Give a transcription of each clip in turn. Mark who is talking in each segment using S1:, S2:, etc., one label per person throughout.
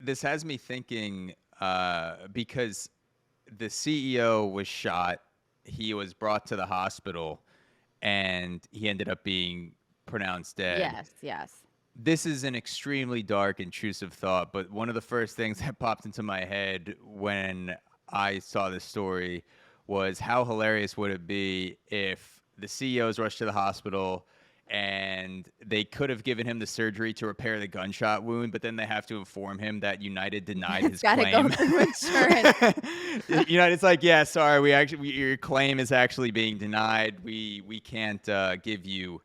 S1: this has me thinking because the CEO was shot, he was brought to the hospital, and he ended up being pronounced dead.
S2: Yes, yes.
S1: This is an extremely dark, intrusive thought, but one of the first things that popped into my head when I saw this story was how hilarious would it be if the CEOs rushed to the hospital and they could have given him the surgery to repair the gunshot wound, but then they have to inform him that United denied
S2: It's
S1: his
S2: got to go
S1: claim.
S2: through insurance.
S1: United's like, yeah, sorry, your claim is actually being denied. We can't give you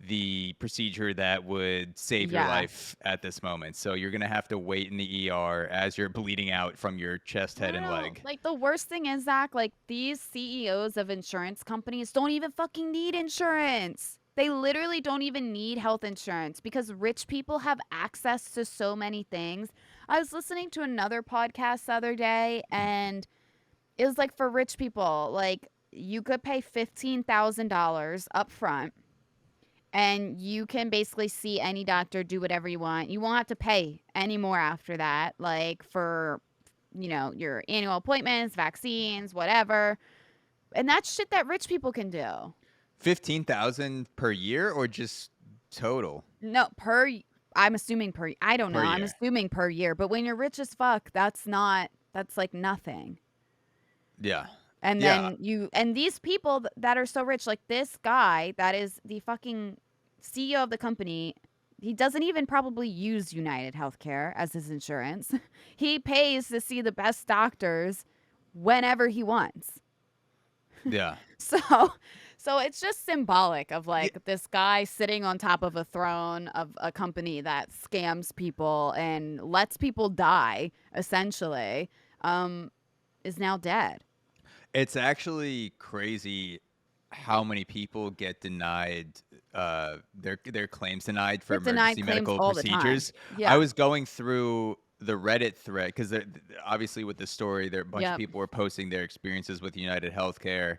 S1: the procedure that would save your
S2: Yeah.
S1: life at this moment. So you're gonna have to wait in the ER as you're bleeding out from your chest, head, and
S2: No,
S1: leg.
S2: like the worst thing is, Zach, like these CEOs of insurance companies don't even fucking need insurance. They literally don't even need health insurance because rich people have access to so many things. I was listening to another podcast the other day, and it was like for rich people, like you could pay $15,000 up front and you can basically see any doctor, do whatever you want. You won't have to pay any more after that, like for, your annual appointments, vaccines, whatever. And that's shit that rich people can do.
S1: 15,000 per year or just total
S2: No, I'm assuming I don't know.
S1: per
S2: I'm
S1: year?
S2: assuming per year. But when you're rich as fuck, that's like nothing.
S1: Yeah,
S2: And
S1: yeah.
S2: then and these people that are so rich, like this guy that is the fucking CEO of the company, he doesn't even probably use United Healthcare as his insurance. He pays to see the best doctors whenever he wants.
S1: Yeah.
S2: So so it's just symbolic of
S1: Yeah.
S2: like this guy sitting on top of a throne of a company that scams people and lets people die essentially, is now dead.
S1: It's actually crazy how many people get denied their claims denied for
S2: Get denied
S1: emergency
S2: claims
S1: medical
S2: all the time.
S1: procedures. I
S2: Yeah.
S1: was going through the Reddit thread because obviously with this story, there a bunch of
S2: Yep.
S1: people were posting their experiences with United Healthcare,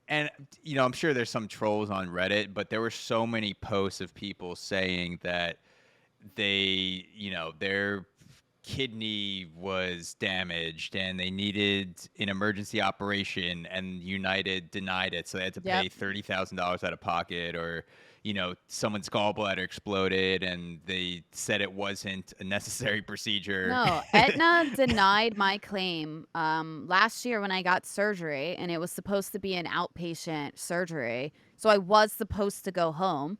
S1: and I'm sure there's some trolls on Reddit, but there were so many posts of people saying that their kidney was damaged and they needed an emergency operation and United denied it. So they had to
S2: Yep.
S1: pay $30,000 out of pocket, or, someone's gallbladder exploded and they said it wasn't a necessary procedure.
S2: No, Aetna denied my claim last year when I got surgery, and it was supposed to be an outpatient surgery. So I was supposed to go home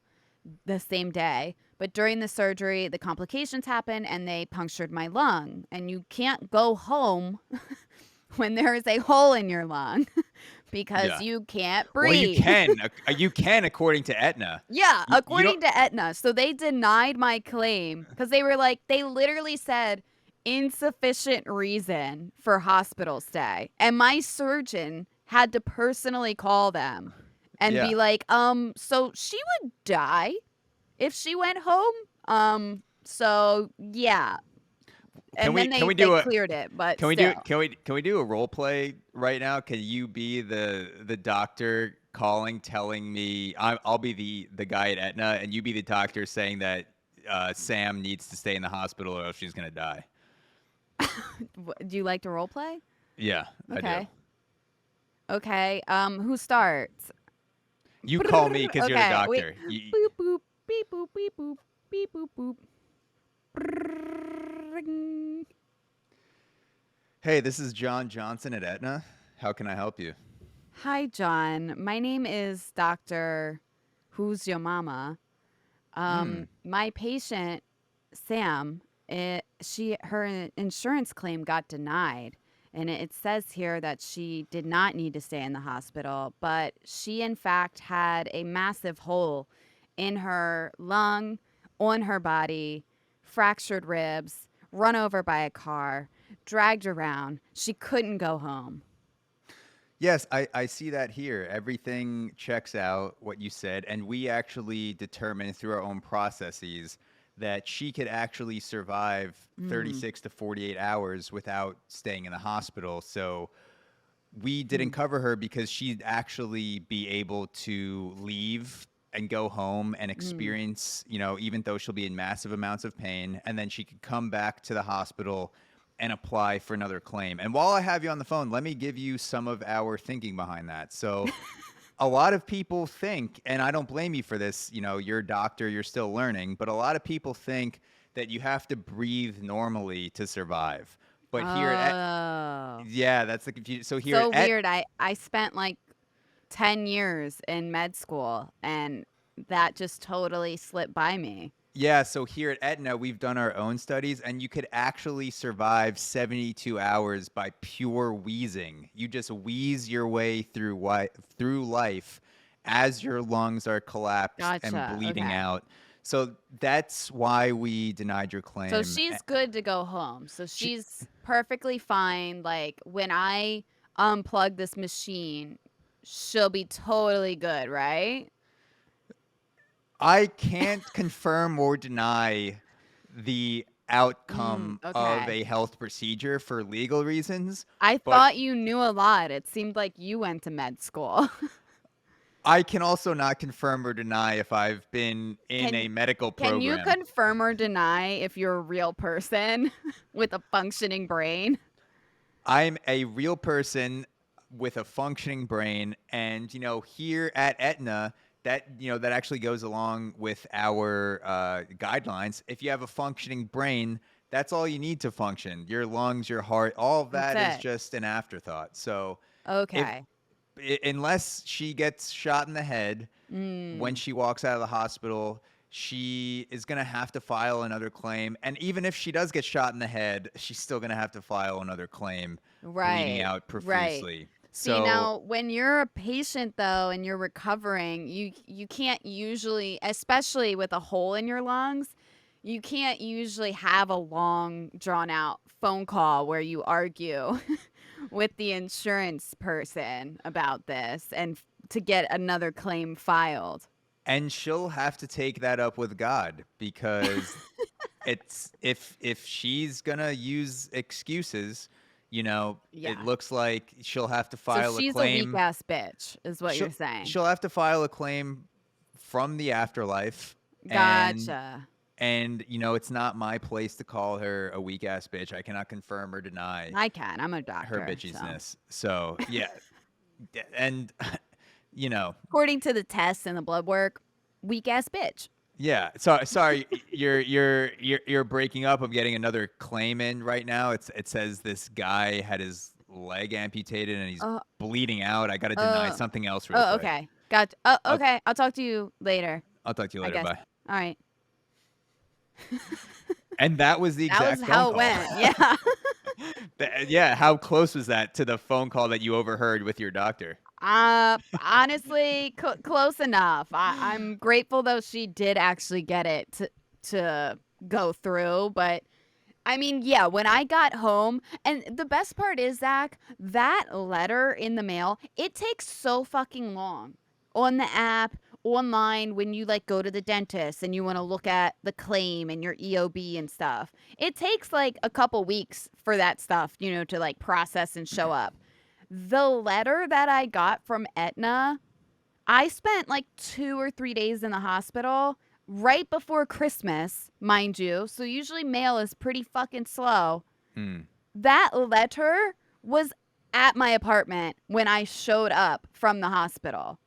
S2: the same day. But during the surgery, the complications happened and they punctured my lung. And you can't go home when there is a hole in your lung because
S1: Yeah.
S2: you can't
S1: Well, you
S2: breathe.
S1: can. You can, according to Aetna.
S2: Yeah,
S1: You don't.
S2: according to Aetna. So they denied my claim because they were like, they literally said insufficient reason for hospital stay. And my surgeon had to personally call them and be
S1: Yeah.
S2: like, so she would die if she went home. So yeah.
S1: Can
S2: And
S1: we
S2: then
S1: can we
S2: they
S1: do a
S2: cleared it, but
S1: Can we do
S2: still.
S1: can we do a role play right now? Can you be the doctor calling, telling me I'll be the guy at Aetna, and you be the doctor saying that Sam needs to stay in the hospital or else she's gonna die?
S2: Do you like to role play?
S1: Yeah, I do.
S2: Okay. Okay. Who starts?
S1: You call me because you're the
S2: Okay, wait.
S1: doctor.
S2: Boop boop beep boop beep boop beep boop boop. Brrrring.
S1: Hey, this is John Johnson at Aetna. How can I help you?
S2: Hi, John. My name is Dr. Who's Your Mama?
S1: Hmm.
S2: My patient, Sam, her insurance claim got denied. And it says here that she did not need to stay in the hospital, but she, in fact, had a massive hole in her lung, on her body, fractured ribs, run over by a car, dragged around. She couldn't go home.
S1: Yes, I see that here. Everything checks out what you said, and we actually determined through our own processes that she could actually survive
S2: Mm,
S1: 36 to 48 hours without staying in the hospital. So we didn't
S2: mm,
S1: cover her because she'd actually be able to leave and go home and
S2: Mm.
S1: experience, you know, even though she'll be in massive amounts of pain, and then she could come back to the hospital and apply for another claim. And while I have you on the phone, let me give you some of our thinking behind that. So, a lot of people think, and I don't blame you for this, you know, you're a doctor, you're still learning, but a lot of people think that you have to breathe normally to survive. But here at
S2: Oh.
S1: yeah, that's the confusion. So here
S2: So
S1: at
S2: weird. I spent like 10 years in med school and that just totally slipped by me.
S1: yeah, so here at Aetna, we've done our own studies, and you could actually survive 72 hours by pure wheezing. You just wheeze your way through life as your lungs are collapsed and
S2: Gotcha.
S1: bleeding
S2: Okay.
S1: out. So that's why we denied your
S2: So
S1: claim.
S2: she's good to go home. So
S1: She,
S2: she's perfectly fine. Like when I unplug this machine, she'll be totally good, right?
S1: I can't confirm or deny the outcome of
S2: Okay.
S1: a health procedure for legal reasons,
S2: I
S1: but
S2: thought you knew a lot. It seemed like you went to med school.
S1: I can also not confirm or deny if I've been in a
S2: Can
S1: medical
S2: can you
S1: program.
S2: confirm or deny if you're a real person with a functioning brain?
S1: I'm a real person with a functioning brain, and you know, here at Aetna, that you know that actually goes along with our guidelines. If you have a functioning brain, that's all you need to function. Your lungs, your heart, all of
S2: That's
S1: that is
S2: it.
S1: just an afterthought. So, if
S2: Okay.
S1: unless she gets shot in the head when
S2: Mm,
S1: she walks out of the hospital, she is going to have to file another claim. And even if she does get shot in the head, she's still going to have to file another claim, bleeding
S2: right.
S1: out
S2: Right.
S1: profusely.
S2: See,
S1: So
S2: now when you're a patient though and you're recovering, you can't usually, especially with a hole in your lungs, you can't usually have a long drawn out phone call where you argue with the insurance person about this and to get another claim filed.
S1: and she'll have to take that up with God because it's if she's going to use excuses, you know, it
S2: Yeah.
S1: looks like she'll have to
S2: So
S1: file a
S2: she's a weak
S1: claim.
S2: ass bitch, is what
S1: She'll
S2: you're saying.
S1: she'll have to file a claim from the afterlife, and
S2: Gotcha.
S1: you know, it's not my place to call her a weak ass bitch. I cannot confirm or deny
S2: I can. I'm a
S1: her
S2: doctor. So,
S1: bitchiness. So yeah, and you know,
S2: according to the tests and the blood work, weak ass bitch.
S1: yeah. Sorry, you're breaking up. I'm getting another claim in right now. It says this guy had his leg amputated and he's
S2: Uh,
S1: bleeding out. I got to deny
S2: uh,
S1: something else real
S2: oh,
S1: quick.
S2: okay. Gotcha. Oh,
S1: I'll
S2: okay. I'll talk to you later,
S1: I'll talk to you
S2: I
S1: later.
S2: guess.
S1: Bye.
S2: All right.
S1: And that was the
S2: That was
S1: exact phone
S2: how it
S1: call.
S2: went. Yeah.
S1: Yeah, how close was that to the phone call that you overheard with your doctor?
S2: Honestly, close enough. I'm grateful though she did actually get it to go through, but I mean, yeah, when I got home, and the best part is, Zach, that letter in the mail, it takes so fucking long on the app, online, when you like go to the dentist and you want to look at the claim and your EOB and stuff. It takes like a couple weeks for that stuff, to like process and show up. The letter that I got from Aetna, I spent like 2 or 3 days in the hospital right before Christmas, mind you. So usually mail is pretty fucking slow.
S1: Hmm.
S2: That letter was at my apartment when I showed up from the hospital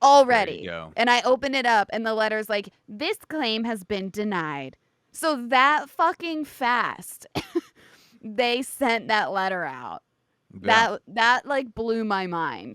S1: There you
S2: already.
S1: go.
S2: And I opened it up and the letter's like, this claim has been denied. So that fucking fast, they sent that letter out.
S1: Yeah.
S2: That like blew my mind.